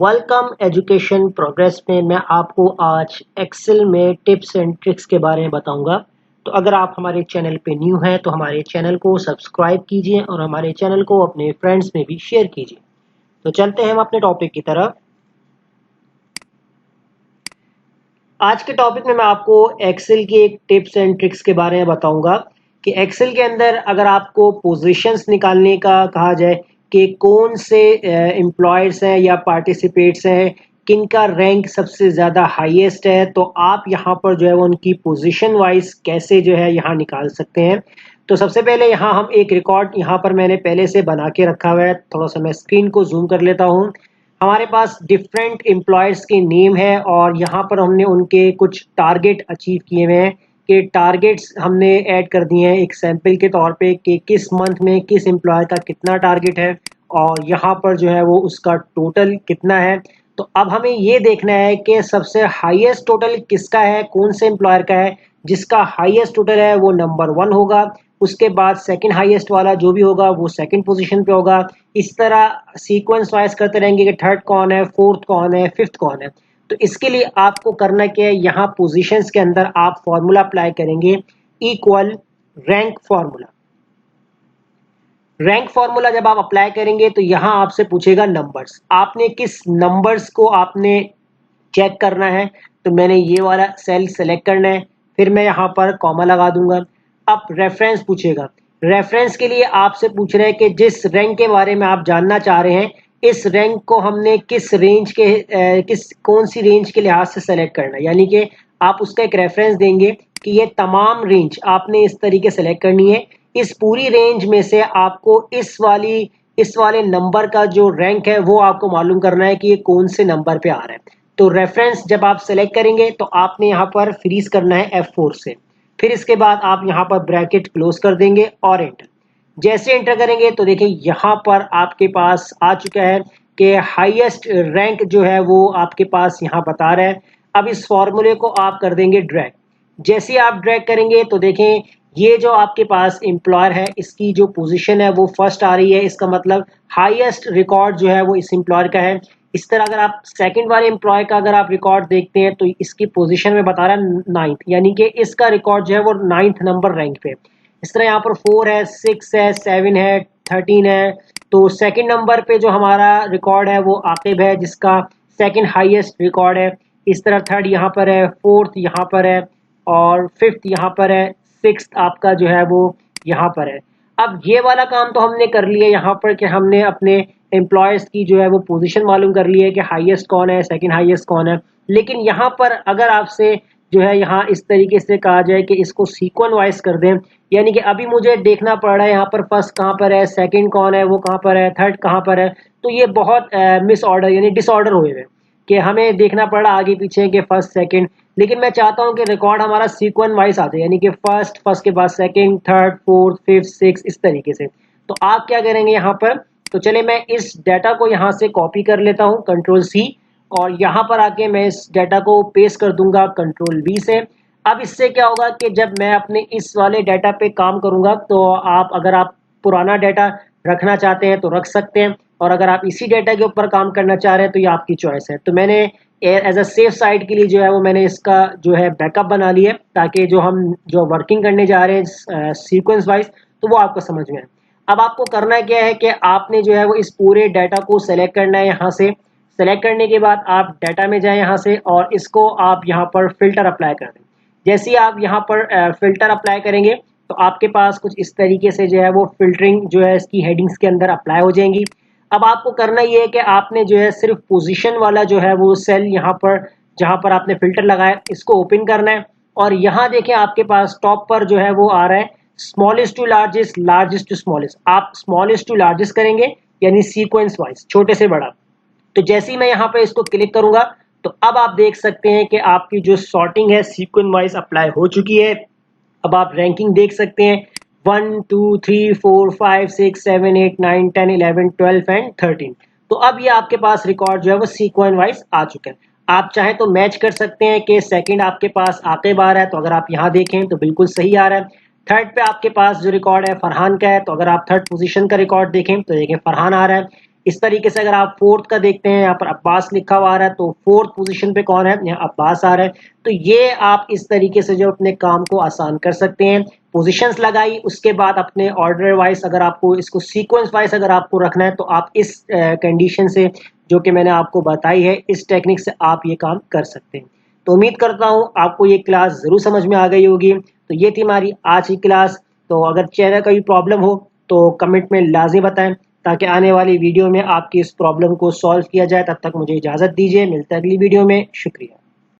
Welcome education progress में मैं आपको आज एक्सेल में टिप्स एंड ट्रिक्स के बारे में बताऊंगा। तो अगर आप हमारे चैनल पे न्यू हैं तो हमारे चैनल को सब्सक्राइब कीजिए और हमारे चैनल को अपने फ्रेंड्स में भी शेयर कीजिए। तो चलते हैं हम अपने टॉपिक की तरफ। आज के टॉपिक में मैं आपको एक्सेल की एक टिप्स एंड ट्रिक्स के बारे में बताऊंगा कि एक्सेल के अंदर अगर आपको पोजीशंस निकालने का कहा जाए कि कौन से एम्प्लॉयर्स हैं या पार्टिसिपेट्स हैं, किनका रैंक सबसे ज़्यादा हाईएस्ट है, तो आप यहाँ पर जो है वो उनकी पोजीशन वाइज कैसे जो है यहाँ निकाल सकते हैं। तो सबसे पहले यहाँ हम एक रिकॉर्ड यहाँ पर मैंने पहले से बना के रखा हुआ है। थोड़ा सा मैं स्क्रीन को जूम कर लेता हूँ। हमारे पास डिफरेंट एम्प्लॉयर्स के नेम है और यहाँ पर हमने उनके कुछ टारगेट अचीव किए हुए हैं कि टारगेट्स हमने ऐड कर दिए हैं एक सैंपल के तौर पे कि किस मंथ में किस एम्प्लॉय का कितना टारगेट है और यहाँ पर जो है वो उसका टोटल कितना है। तो अब हमें ये देखना है कि सबसे हाईएस्ट टोटल किसका है, कौन से एम्प्लॉयर का है। जिसका हाईएस्ट टोटल है वो नंबर 1 होगा, उसके बाद सेकंड हाईएस्ट वाला जो भी होगा वो सेकंड पोजीशन पे होगा। इस तरह सीक्वेंस वाइज करते रहेंगे कि थर्ड कौन है, फोर्थ कौन है, फिफ्थ कौन है। तो इसके लिए आपको करना क्या है, यहाँ पोजीशंस के अंदर आप फॉर्मूला अप्लाई करेंगे, equal rank formula. Rank formula जब आप अप्लाई करेंगे तो यहाँ आपसे पूछेगा नंबर्स, आपने किस नंबर्स को आपने चेक करना है। तो मैंने ये वाला सेल सेलेक्ट करना है, फिर मैं यहाँ पर कॉमा लगा दूंगा। अब रेफरेंस पूछेगा, रेफरेंस के लिए आपसे पूछ रहे हैं कि जिस रैंक के बारे में आप जानना चाह रहे हैं, इस रैंक को हमने किस रेंज के कौन सी रेंज के लिहाज से सेलेक्ट करना है। यानी कि आप उसका एक रेफरेंस देंगे कि ये तमाम रेंज आपने इस तरीके सेलेक्ट करनी है। इस पूरी रेंज में से आपको इस वाले नंबर का जो रैंक है वो आपको मालूम करना है कि ये कौन से नंबर पे आ रहा है। तो रेफरेंस जब आप सेलेक्ट करेंगे तो आपने यहाँ पर फ्रीज करना है F4 से, फिर इसके बाद आप यहाँ पर ब्रैकेट क्लोज कर देंगे और एंटर। जैसे एंटर करेंगे तो देखिए यहाँ पर आपके पास आ चुका है कि हाईएस्ट रैंक जो है वो आपके पास यहाँ बता रहा है। अब इस फॉर्मूले को आप कर देंगे ड्रैग। जैसे आप ड्रैग करेंगे तो देखें ये जो आपके पास एम्प्लॉयर है इसकी जो पोजीशन है वो फर्स्ट आ रही है, इसका मतलब हाईएस्ट रिकॉर्ड जो है वो इस एम्प्लॉयर का है। इस तरह अगर आप सेकंड वाले एम्प्लॉय का अगर आप रिकॉर्ड देखते हैं तो इसकी पोजीशन में बता रहा है 9th, यानी कि इसका रिकॉर्ड जो है वो 9th नंबर रैंक पे। इस तरह यहाँ पर 4 है, 6 है, 7 है, 13 है। तो सेकंड नंबर पे जो हमारा रिकॉर्ड है वो आकिब है जिसका सेकंड हाईएस्ट रिकॉर्ड है। इस तरह थर्ड यहाँ पर है, फोर्थ यहाँ पर है और फिफ्थ यहाँ पर है, सिक्स आपका जो है वो यहाँ पर है। अब ये वाला काम तो हमने कर लिया यहाँ पर कि हमने अपने एम्प्लॉयज़ की जो है वो पोजीशन मालूम कर ली है कि हाईएस्ट कौन है, सेकंड हाईएस्ट कौन है। लेकिन यहाँ पर अगर आपसे जो है यहाँ इस तरीके से कहा जाए कि इसको सीक्वेंस वाइज कर दें, यानी कि अभी मुझे देखना पड़ रहा है यहाँ पर फर्स्ट कहाँ पर है, सेकंड कौन है वो कहाँ पर है, थर्ड कहाँ पर है। तो ये बहुत मिस ऑर्डर यानी डिसऑर्डर हुए हैं कि हमें देखना पड़ रहा आगे पीछे कि फर्स्ट सेकंड। लेकिन मैं चाहता हूं कि रिकॉर्ड हमारा सीक्वेंस वाइज आ जाए, यानी कि फर्स्ट के बाद second, third, fourth, fifth, six, इस तरीके से। तो आप क्या करेंगे यहाँ पर, तो चले मैं इस डाटा को यहाँ से कॉपी कर लेता हूँ Ctrl+C और यहाँ पर आके मैं इस डाटा को पेस्ट कर दूंगा Ctrl+V से। अब इससे क्या होगा कि जब मैं अपने इस वाले डाटा पे काम करूंगा तो अगर आप पुराना डाटा रखना चाहते हैं तो रख सकते हैं और अगर आप इसी डाटा के ऊपर काम करना चाह रहे हैं तो ये आपकी चॉइस है। तो मैंने एज अ सेफ साइड के लिए जो है वो मैंने इसका जो है बैकअप बना लिया ताकि जो वर्किंग करने जा रहे हैं सीक्वेंस वाइज तो वो आपको समझ में आए। अब आपको करना क्या है कि आपने जो है वो इस पूरे डाटा को सेलेक्ट करना है। यहाँ से सेलेक्ट करने के बाद आप डाटा में जाएं यहाँ से और इसको आप यहाँ पर फिल्टर अप्लाई कर दें। जैसे ही आप यहाँ पर फिल्टर अप्लाई करेंगे तो आपके पास कुछ इस तरीके से जो है वो फिल्टरिंग जो है इसकी हेडिंग्स के अंदर अप्लाई हो जाएंगी। अब आपको करना ये है कि आपने जो है सिर्फ पोजीशन वाला जो है वो सेल यहाँ पर जहाँ पर आपने फिल्टर लगाया इसको ओपन करना है और यहाँ देखें आपके पास टॉप पर जो है वो आ रहा है smallest to largest, largest to smallest. आप स्मॉलेस्ट टू लार्जेस्ट करेंगे यानी सीक्वेंस वाइज छोटे से बड़ा। तो जैसे ही मैं यहाँ पे इसको क्लिक करूंगा तो अब आप देख सकते हैं कि आपकी जो सॉर्टिंग है सीक्वेंस वाइज अप्लाई हो चुकी है। अब आप रैंकिंग देख सकते हैं 1 2 3 4 5 6 7 8 9 10 11 12 एंड 13। तो अब ये आपके पास रिकॉर्ड जो है वो सीक्वेंस वाइज आ चुका है। आप चाहें तो मैच कर सकते हैं कि सेकंड आपके पास आकिब आ रहा है तो अगर आप यहाँ देखें तो बिल्कुल सही आ रहा है। थर्ड पे आपके पास जो रिकॉर्ड है फरहान का है तो अगर आप थर्ड पोजीशन का रिकॉर्ड देखें तो देखें फरहान आ रहा है। इस तरीके से अगर आप फोर्थ का देखते हैं, यहाँ पर अब्बास लिखा हुआ आ रहा है, तो फोर्थ पोजीशन पे कौन है, यहाँ अब्बास आ रहा है। तो ये आप इस तरीके से जो अपने काम को आसान कर सकते हैं। पोजीशंस लगाई, उसके बाद अपने ऑर्डर वाइज अगर आपको इसको सीक्वेंस वाइज अगर आपको रखना है, तो आप इस कंडीशन से जो कि मैंने आपको बताई है, इस टेक्निक से आप ये काम कर सकते हैं। तो उम्मीद करता हूँ आपको ये क्लास ज़रूर समझ में आ गई होगी। तो ये थी हमारी आज की क्लास। तो अगर चेहरे का भी प्रॉब्लम हो तो कमेंट में लाजमी बताएं, ताकि आने वाली वीडियो में आपकी इस प्रॉब्लम को सॉल्व किया जाए। तब तक मुझे इजाज़त दीजिए, मिलते हैं अगली वीडियो में। शुक्रिया।